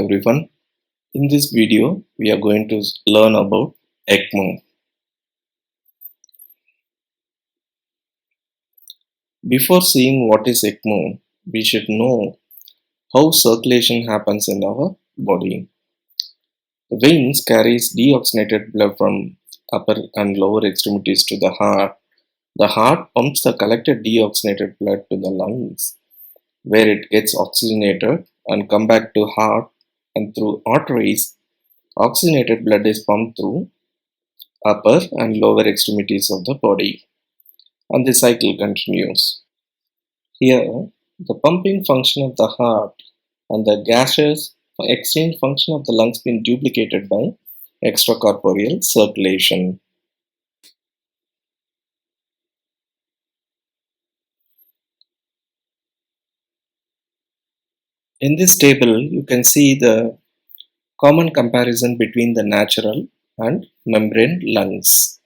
everyone. In this video, we are going to learn about ECMO. Before seeing what is ECMO, we should know how circulation happens in our body. The veins carries deoxygenated blood from upper and lower extremities to the heart. The heart pumps the collected deoxygenated blood to the lungs, where it gets oxygenated and come back to heart, and through arteries, oxygenated blood is pumped through upper and lower extremities of the body, and the cycle continues. Here, the pumping function of the heart and the gaseous exchange function of the lungs been duplicated by extracorporeal circulation. In this table, you can see the common comparison between the natural and membrane lungs.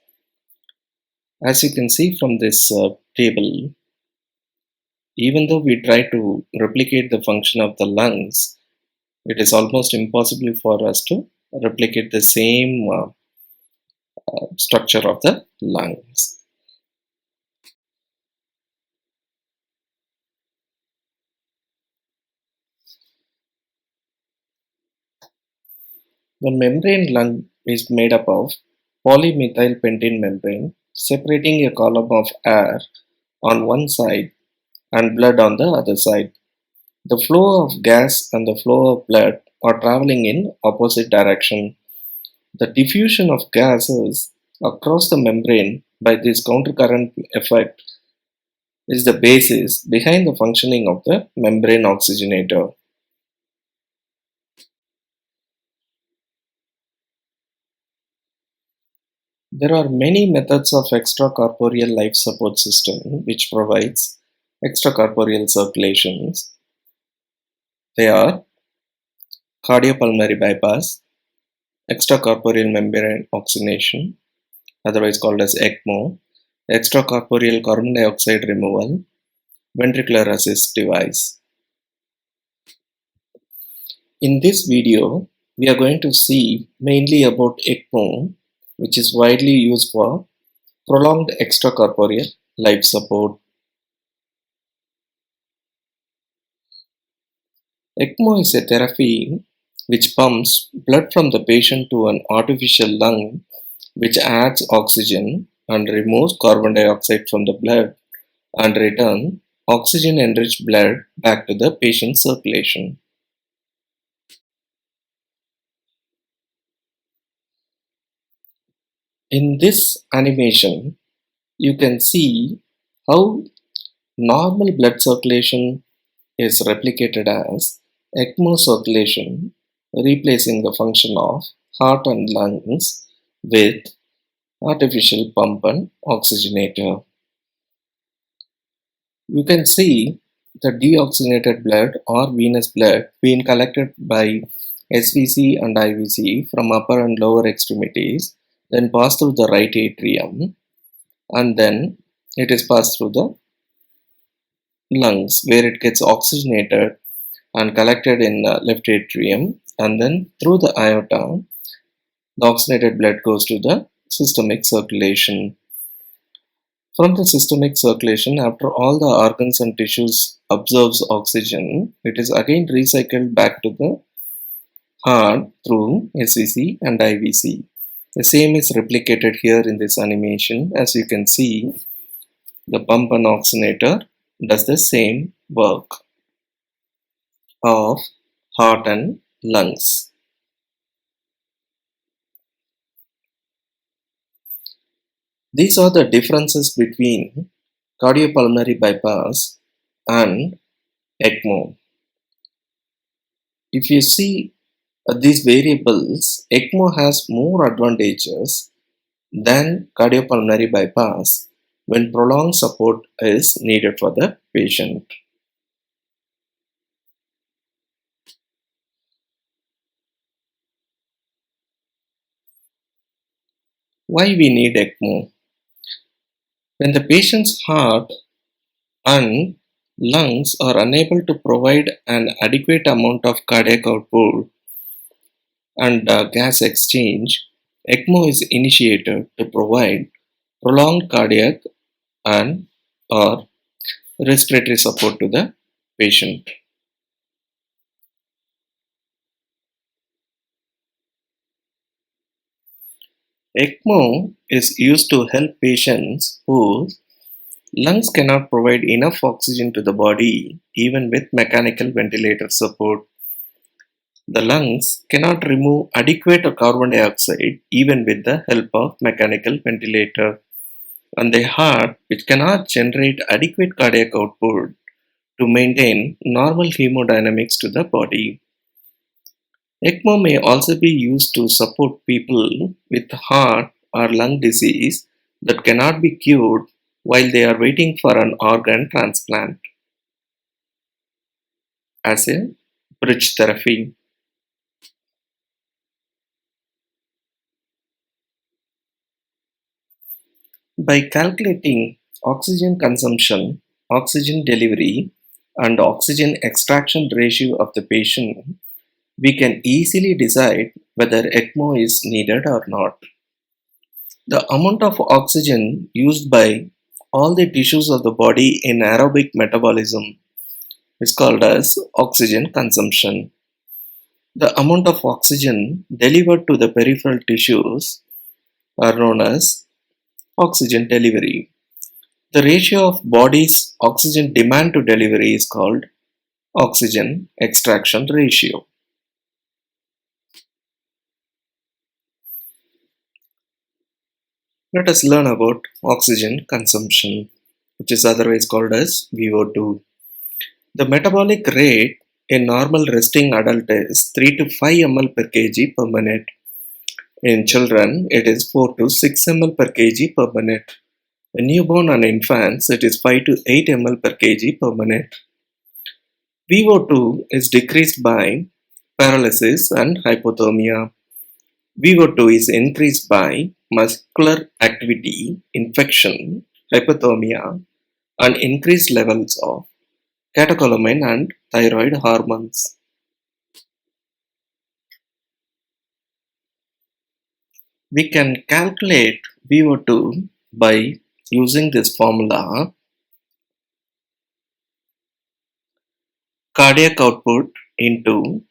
As you can see from this table, even though we try to replicate the function of the lungs, it is almost impossible for us to replicate the same structure of the lungs. The membrane lung is made up of polymethylpentene membrane separating a column of air on one side and blood on the other side. The flow of gas and the flow of blood are traveling in opposite direction. The diffusion of gases across the membrane by this countercurrent effect is the basis behind the functioning of the membrane oxygenator. There are many methods of extracorporeal life support system which provides extracorporeal circulations. They are cardiopulmonary bypass, extracorporeal membrane oxygenation, otherwise called as ECMO, extracorporeal carbon dioxide removal, ventricular assist device. In this video, we are going to see mainly about ECMO, which is widely used for prolonged extracorporeal life support. ECMO is a therapy which pumps blood from the patient to an artificial lung which adds oxygen and removes carbon dioxide from the blood and return oxygen enriched blood back to the patient's circulation. In this animation, you can see how normal blood circulation is replicated as ECMO circulation, replacing the function of heart and lungs with artificial pump and oxygenator. You can see the deoxygenated blood or venous blood being collected by SVC and IVC from upper and lower extremities, then pass through the right atrium, and then it is passed through the lungs where it gets oxygenated and collected in the left atrium, and then through the aorta the oxygenated blood goes to the systemic circulation. From the systemic circulation, after all the organs and tissues absorbs oxygen, it is again recycled back to the heart through SVC and IVC. The same is replicated here in this animation. As you can see, the pump and oxygenator does the same work of heart and lungs. These are the differences between cardiopulmonary bypass and ECMO. If you see these variables, ECMO has more advantages than cardiopulmonary bypass when prolonged support is needed for the patient. Why we need ECMO? When the patient's heart and lungs are unable to provide an adequate amount of cardiac output, and gas exchange, ECMO is initiated to provide prolonged cardiac and or respiratory support to the patient. ECMO is used to help patients whose lungs cannot provide enough oxygen to the body even with mechanical ventilator support. The lungs cannot remove adequate carbon dioxide even with the help of mechanical ventilator, and the heart, which cannot generate adequate cardiac output to maintain normal hemodynamics to the body. ECMO may also be used to support people with heart or lung disease that cannot be cured while they are waiting for an organ transplant as a bridge therapy. By calculating oxygen consumption, oxygen delivery, and oxygen extraction ratio of the patient, we can easily decide whether ECMO is needed or not. The amount of oxygen used by all the tissues of the body in aerobic metabolism is called as oxygen consumption. The amount of oxygen delivered to the peripheral tissues are known as oxygen delivery. The ratio of body's oxygen demand to delivery is called oxygen extraction ratio. Let us learn about oxygen consumption, which is otherwise called as VO2. The metabolic rate in normal resting adult is 3 to 5 ml per kg per minute. In children, it is 4 to 6 ml per kg per minute. In newborn and infants, it is 5 to 8 ml per kg per minute. VO2 is decreased by paralysis and hypothermia. VO2 is increased by muscular activity, infection, hypothermia, and increased levels of catecholamine and thyroid hormones. We can calculate VO2 by using this formula: cardiac output into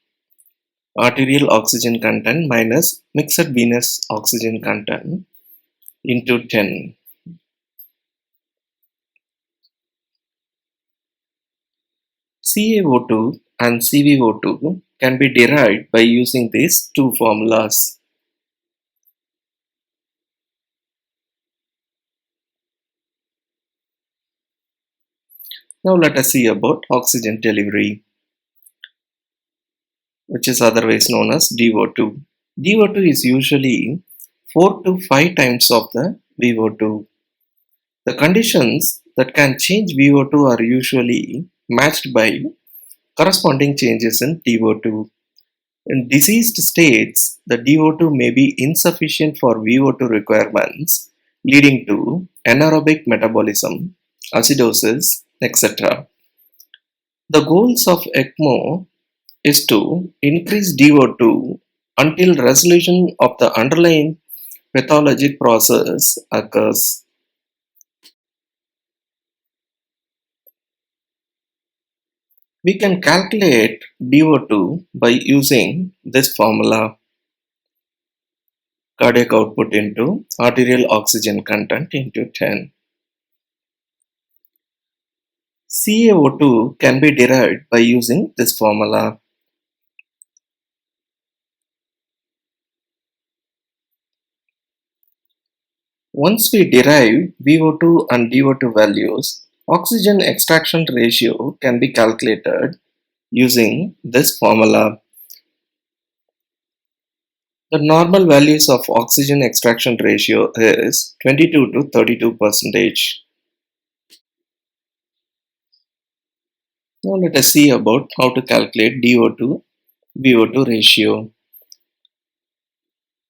arterial oxygen content minus mixed venous oxygen content into 10. CaO2 and CvO2 can be derived by using these two formulas. Now let us see about oxygen delivery, which is otherwise known as DO2. DO2 is usually 4 to 5 times of the VO2. The conditions that can change VO2 are usually matched by corresponding changes in DO2. In diseased states, the DO2 may be insufficient for VO2 requirements, leading to anaerobic metabolism, acidosis, etc. The goals of ECMO is to increase DO2 until resolution of the underlying pathologic process occurs. We can calculate DO2 by using this formula: cardiac output into arterial oxygen content into 10. CaO2 can be derived by using this formula. Once we derive VO2 and DO2 values, oxygen extraction ratio can be calculated using this formula. The normal values of oxygen extraction ratio is 22 to 32%. Now let us see about how to calculate DO2 VO2 ratio.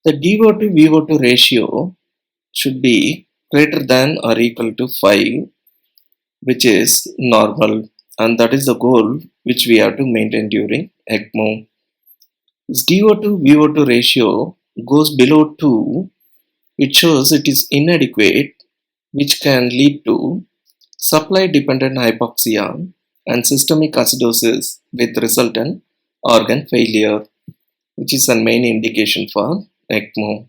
The DO2 VO2 ratio should be greater than or equal to 5, which is normal, and that is the goal which we have to maintain during ECMO. If DO2 VO2 ratio goes below 2, it shows it is inadequate, which can lead to supply dependent hypoxia and systemic acidosis with resultant organ failure, which is a main indication for ECMO.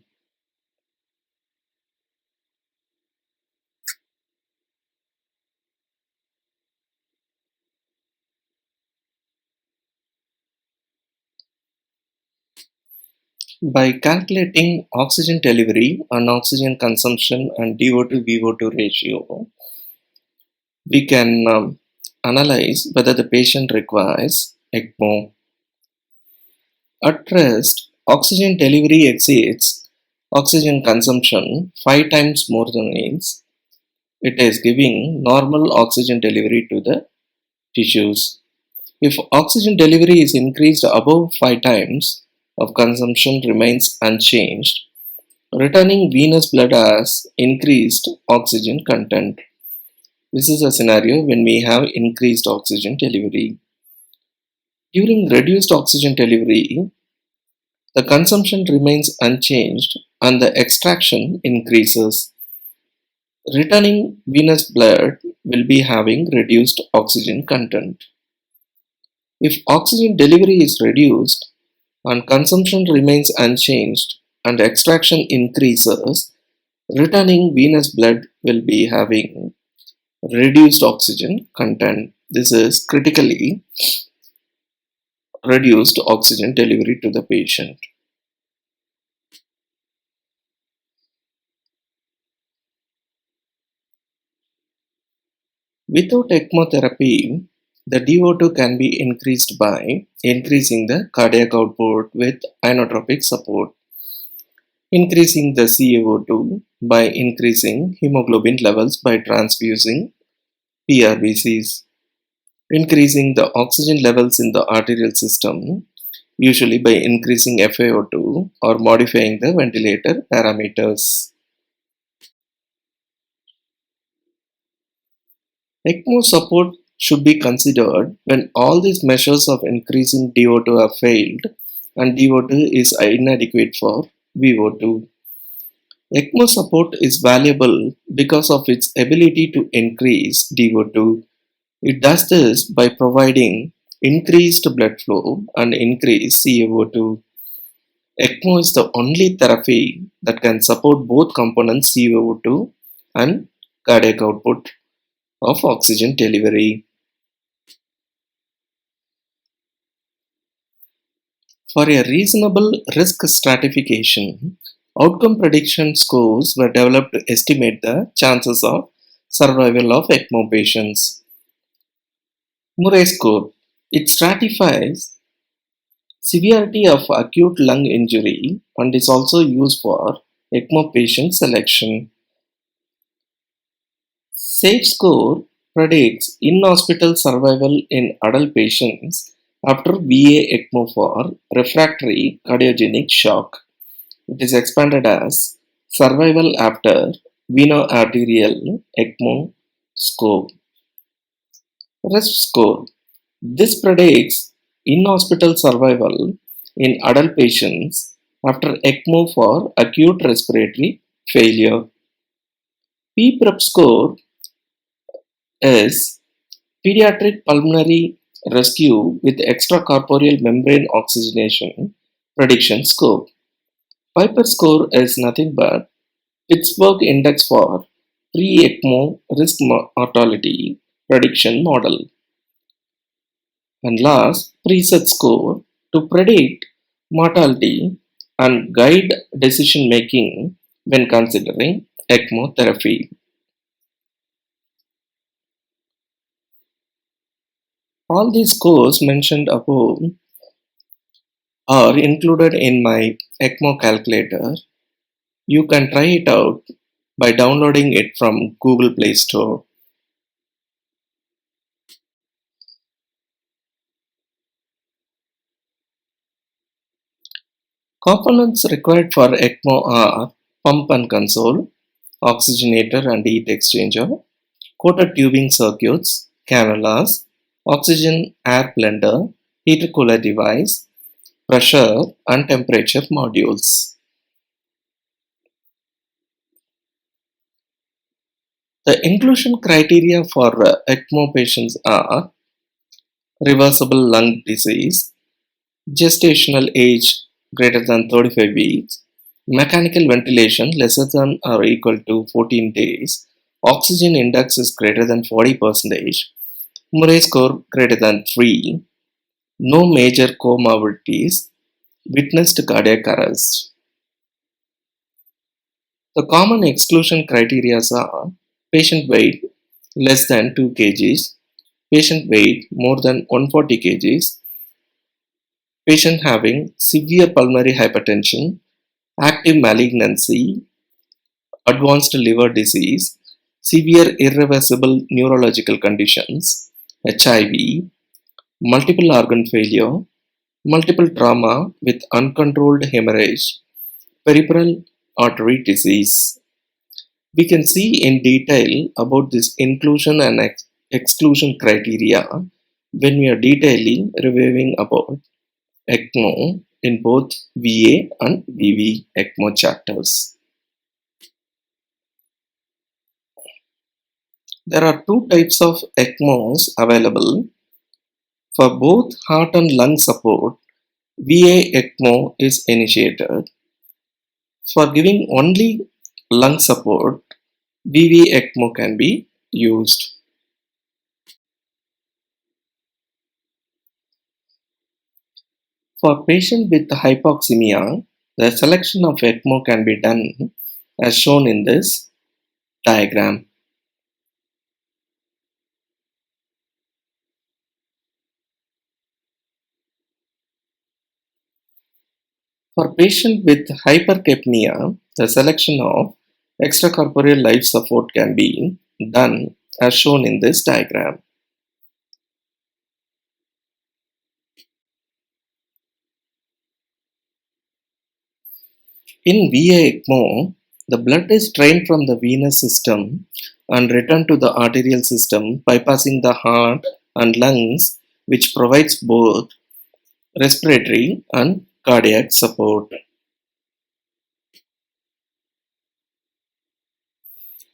By calculating oxygen delivery and oxygen consumption and DO2 VO2 ratio, we can analyze whether the patient requires ECMO. At rest, oxygen delivery exceeds oxygen consumption 5 times more than needs. It is giving normal oxygen delivery to the tissues. If oxygen delivery is increased above 5 times, of consumption remains unchanged, returning venous blood has increased oxygen content. This is a scenario when we have increased oxygen delivery. During reduced oxygen delivery, the consumption remains unchanged and the extraction increases. Returning venous blood will be having reduced oxygen content. If oxygen delivery is reduced and consumption remains unchanged and extraction increases, returning venous blood will be having reduced oxygen content. This is critically reduced oxygen delivery to the patient. Without ECMO therapy, the DO2 can be increased by increasing the cardiac output with inotropic support, increasing the CaO2 by increasing hemoglobin levels by transfusing PRBCs, increasing the oxygen levels in the arterial system, usually by increasing FiO2 or modifying the ventilator parameters. ECMO support should be considered when all these measures of increasing DO2 have failed and DO2 is inadequate for VO2. ECMO support is valuable because of its ability to increase DO2. It does this by providing increased blood flow and increased CaO2. ECMO is the only therapy that can support both components CaO2 and cardiac output of oxygen delivery. For a reasonable risk stratification, outcome prediction scores were developed to estimate the chances of survival of ECMO patients. Murray score. It stratifies severity of acute lung injury and is also used for ECMO patient selection. SAFE score predicts in-hospital survival in adult patients after VA ECMO for refractory cardiogenic shock. It is expanded as survival after veno-arterial ECMO score. REST score. This predicts in-hospital survival in adult patients after ECMO for acute respiratory failure. PPREP score is pediatric pulmonary rescue with extracorporeal membrane oxygenation prediction score. Piper score is nothing but Pittsburgh Index for pre-ECMO risk mortality prediction model. And last, preset score to predict mortality and guide decision making when considering ECMO therapy. All these scores mentioned above are included in my ECMO calculator. You can try it out by downloading it from Google Play Store. Components required for ECMO are pump and console, oxygenator and heat exchanger, coated tubing circuits, cannulas, oxygen air blender, heater cooler device, pressure and temperature modules. The inclusion criteria for ECMO patients are reversible lung disease, gestational age greater than 35 weeks, mechanical ventilation lesser than or equal to 14 days, oxygen index is greater than 40%, Murray score greater than 3, no major comorbidities, witnessed cardiac arrest. The common exclusion criteria are patient weight less than 2 kgs, patient weight more than 140 kgs, patient having severe pulmonary hypertension, active malignancy, advanced liver disease, severe irreversible neurological conditions, HIV, multiple organ failure, multiple trauma with uncontrolled hemorrhage, peripheral artery disease. We can see in detail about this inclusion and exclusion criteria when we are detailing reviewing about ECMO in both VA and VV ECMO chapters. There are two types of ECMOs available. For both heart and lung support, VA ECMO is initiated. For giving only lung support, VV ECMO can be used. For patients with hypoxemia, the selection of ECMO can be done as shown in this diagram. For patients with hypercapnia, the selection of extracorporeal life support can be done as shown in this diagram. In VA ECMO, the blood is drained from the venous system and returned to the arterial system, bypassing the heart and lungs, which provides both respiratory and cardiac support.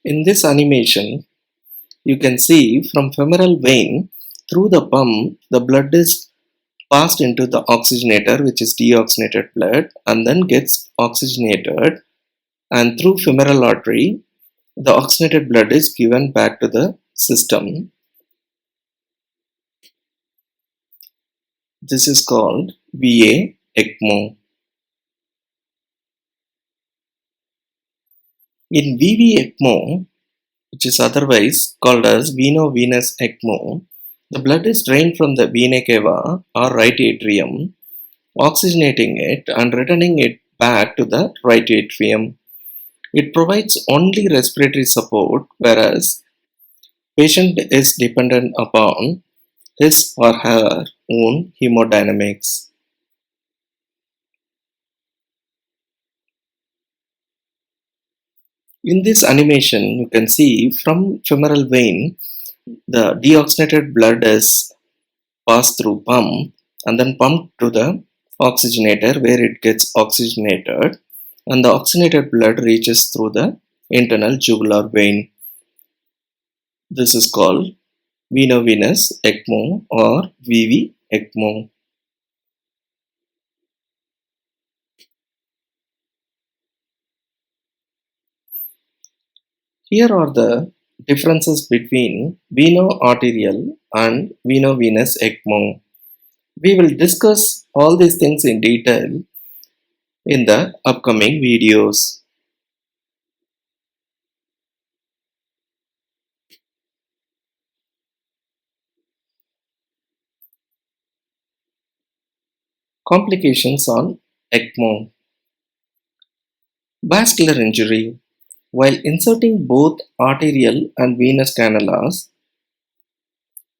In this animation, you can see from femoral vein through the pump, the blood is passed into the oxygenator, which is deoxygenated blood, and then gets oxygenated, and through femoral artery, the oxygenated blood is given back to the system. This is called VA ECMO. In VV ECMO, which is otherwise called as veno-venous ECMO, the blood is drained from the vena cava or right atrium, oxygenating it and returning it back to the right atrium. It provides only respiratory support, whereas patient is dependent upon his or her own hemodynamics. In this animation, you can see from femoral vein, the deoxygenated blood is passed through pump and then pumped to the oxygenator where it gets oxygenated, and the oxygenated blood reaches through the internal jugular vein. This is called veno-venous ECMO or VV ECMO. Here are the differences between veno-arterial and veno-venous ECMO. We will discuss all these things in detail in the upcoming videos. Complications on ECMO. Vascular injury. While inserting both arterial and venous cannulas,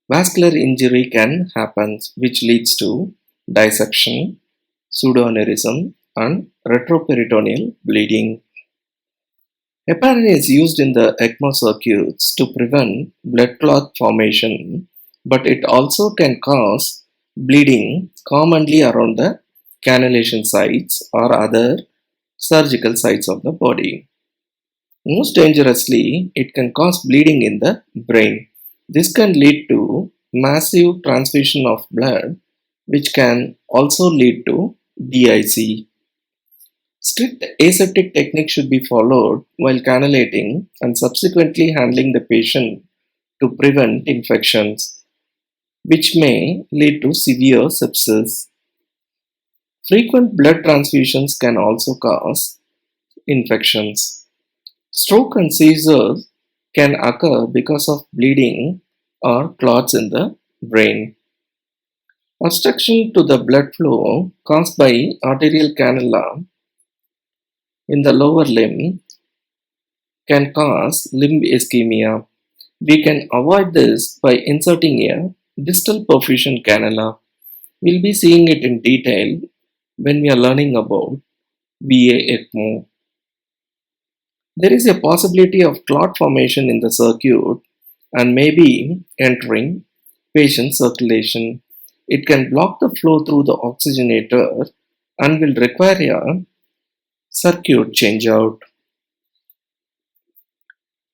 vascular injury can happen, which leads to dissection, pseudoaneurysm, and retroperitoneal bleeding. Heparin is used in the ECMO circuits to prevent blood clot formation, but it also can cause bleeding commonly around the cannulation sites, or other surgical sites of the body. Most dangerously, it can cause bleeding in the brain. This can lead to massive transfusion of blood, which can also lead to DIC. Strict aseptic technique should be followed while cannulating and subsequently handling the patient to prevent infections, which may lead to severe sepsis. Frequent blood transfusions can also cause infections. Stroke and seizures can occur because of bleeding or clots in the brain. Obstruction to the blood flow caused by arterial cannula in the lower limb can cause limb ischemia. We can avoid this by inserting a distal perfusion cannula. We'll be seeing it in detail when we are learning about VA ECMO. There is a possibility of clot formation in the circuit and may be entering patient circulation. It can block the flow through the oxygenator and will require a circuit changeout.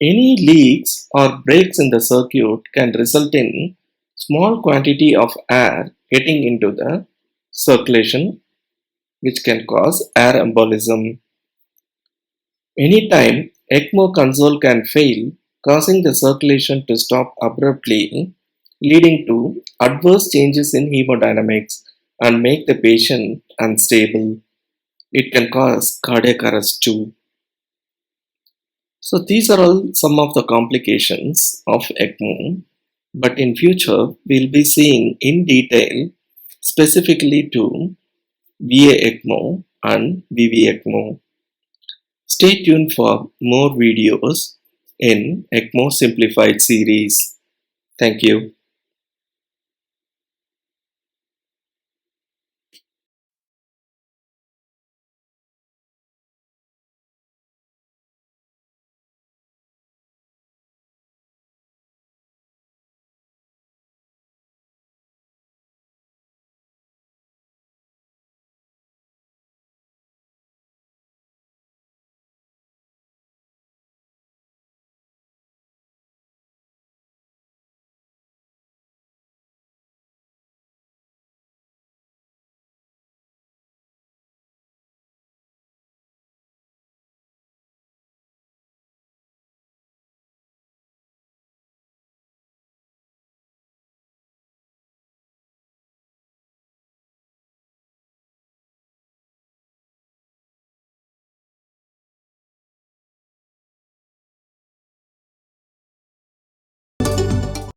Any leaks or breaks in the circuit can result in small quantity of air getting into the circulation, which can cause air embolism. Anytime ECMO console can fail, causing the circulation to stop abruptly, leading to adverse changes in hemodynamics and make the patient unstable. It can cause cardiac arrest too. So these are all some of the complications of ECMO, but in future we'll be seeing in detail specifically to VA ECMO and VV ECMO. Stay tuned for more videos in ECMO Simplified series. Thank you.